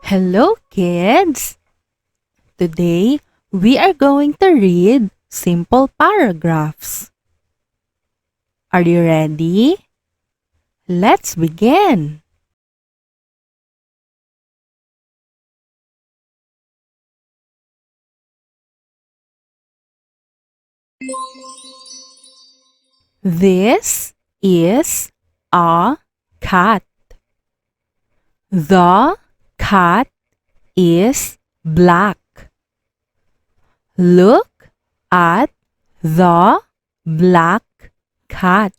Hello, kids! Today, we are going to read simple paragraphs. Are you ready? Let's begin. This is a cat. The cat is black. Look at the black cat.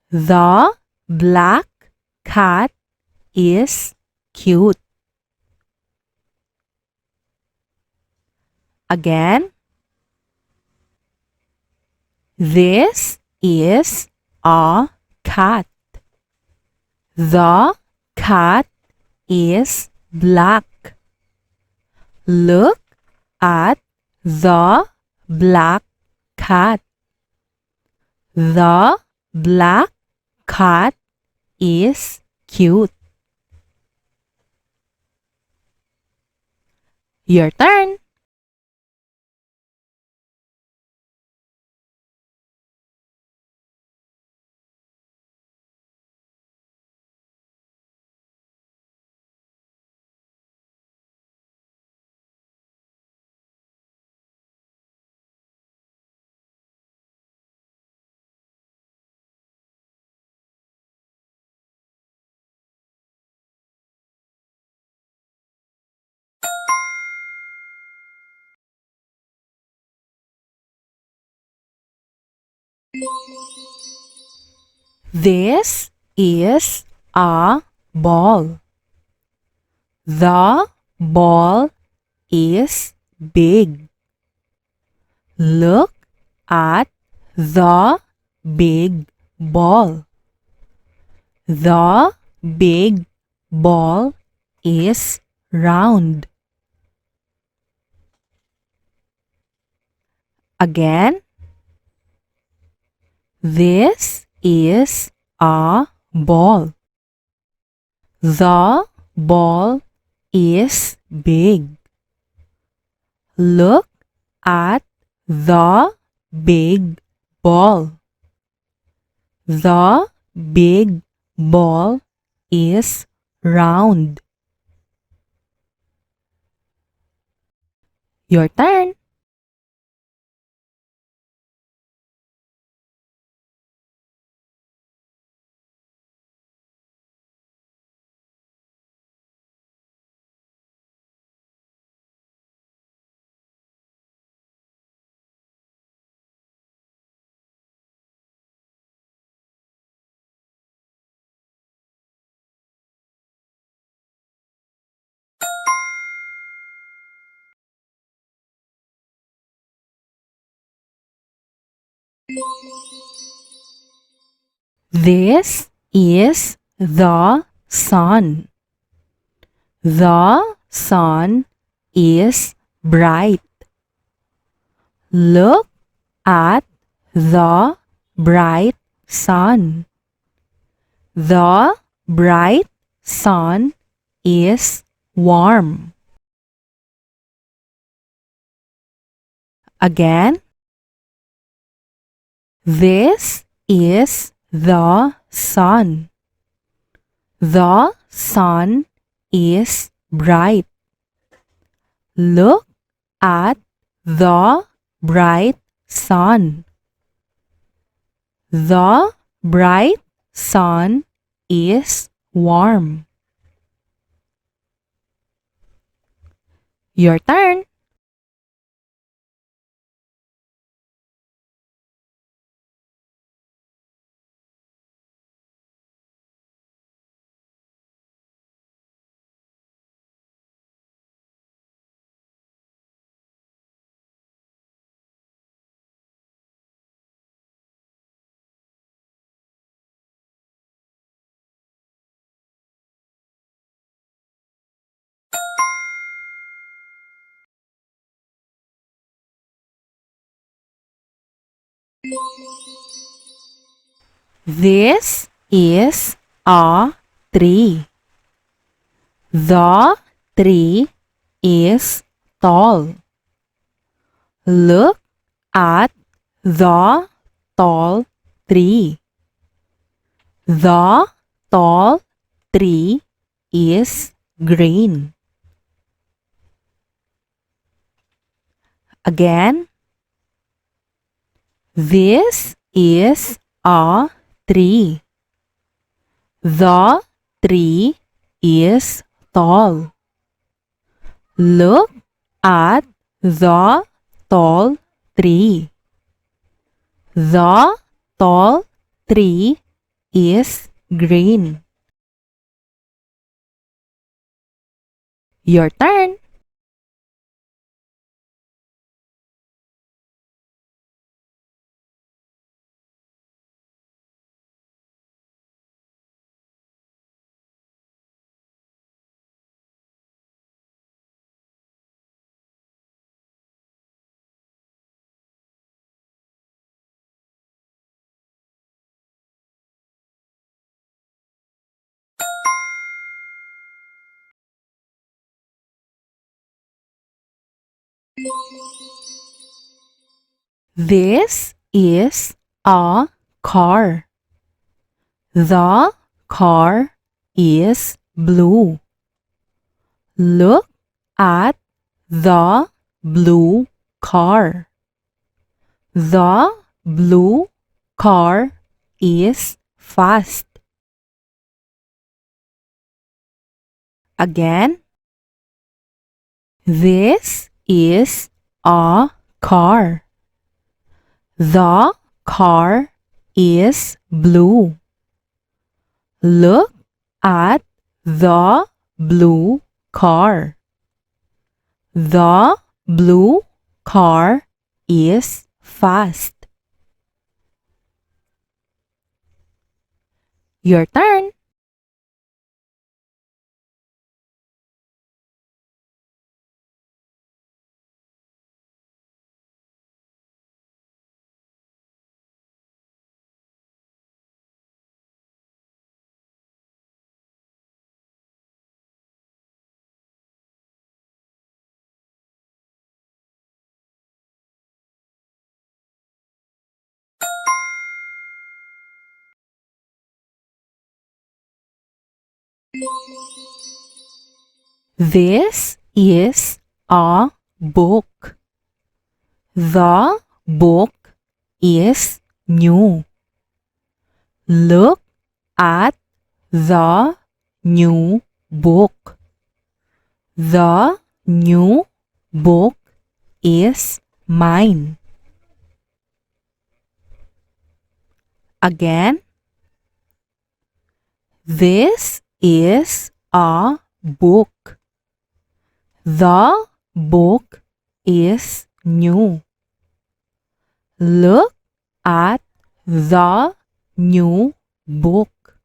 The black cat is cute. Again, this is a cat. The cat is black. Look at the black cat. The black cat is cute. Your turn. This is a ball. The ball is big. Look at the big ball. The big ball is round. Again, this is a ball. The ball is big. Look at the big ball. The big ball is round. Your turn. This is the sun. The sun is bright. Look at the bright sun. The bright sun is warm. Again, this is the sun. The sun is bright. Look at the bright sun. The bright sun is warm. Your turn. This is a tree. The tree is tall. Look at the tall tree. The tall tree is green. Again, this is a tree. The tree is tall. Look at the tall tree. The tall tree is green. Your turn. This is a car. The car is blue. Look at the blue car. The blue car is fast. Again, this is a car. The car is blue. Look at the blue car. The blue car is fast. Your turn. This is a book. The book is new. Look at the new book. The new book is mine. Again, this is a book. The book is new. Look at the new book.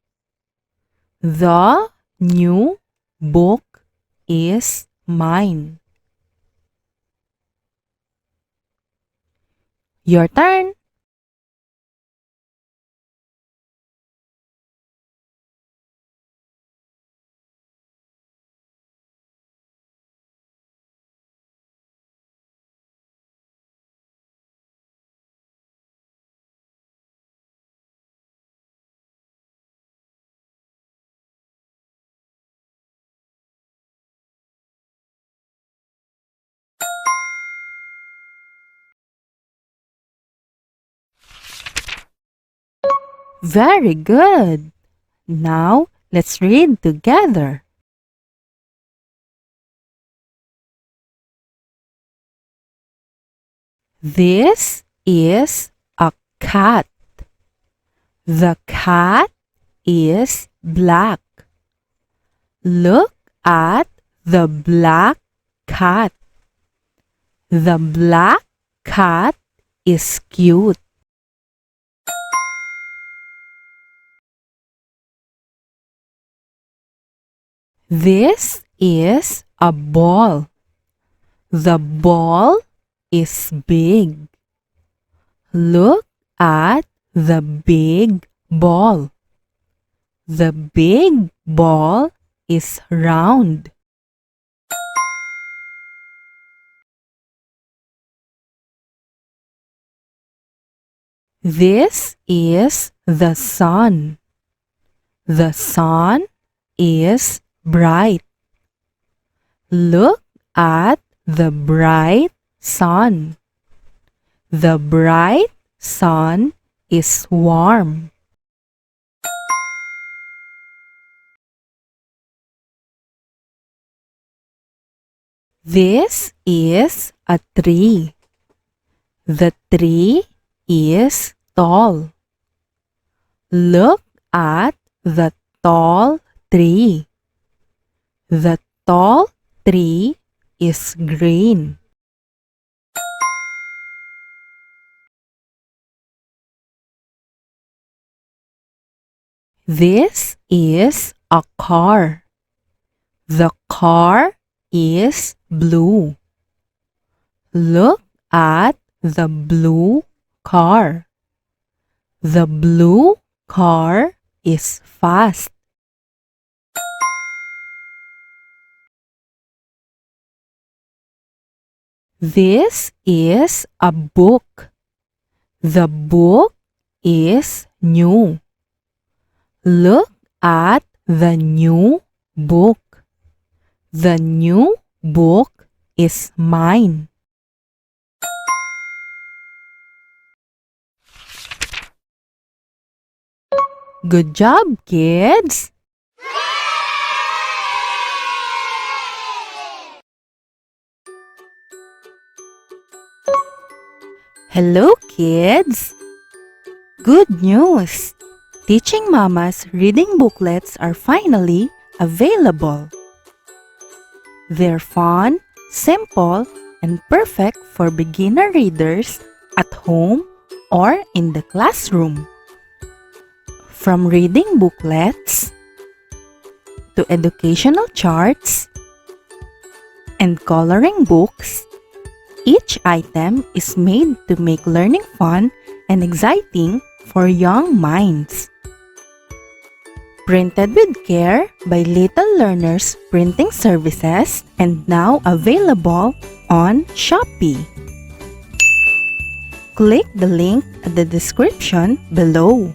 The new book is mine. Your turn. Very good. Now let's read together. This is a cat. The cat is black. Look at the black cat. The black cat is cute. This is a ball. The ball is big. Look at the big ball. The big ball is round. This is the sun. The sun is bright. Look at the bright sun. The bright sun is warm. This is a tree. The tree is tall. Look at the tall tree. The tall tree is green. This is a car. The car is blue. Look at the blue car. The blue car is fast. This is a book. The book is new. Look at the new book. The new book is mine. Good job, kids! Hello, kids! Good news! Teaching Mama's reading booklets are finally available. They're fun, simple, and perfect for beginner readers at home or in the classroom. From reading booklets to educational charts and coloring books, each item is made to make learning fun and exciting for young minds. Printed with care by Little Learners Printing Services and now available on Shopee. Click the link at the description below.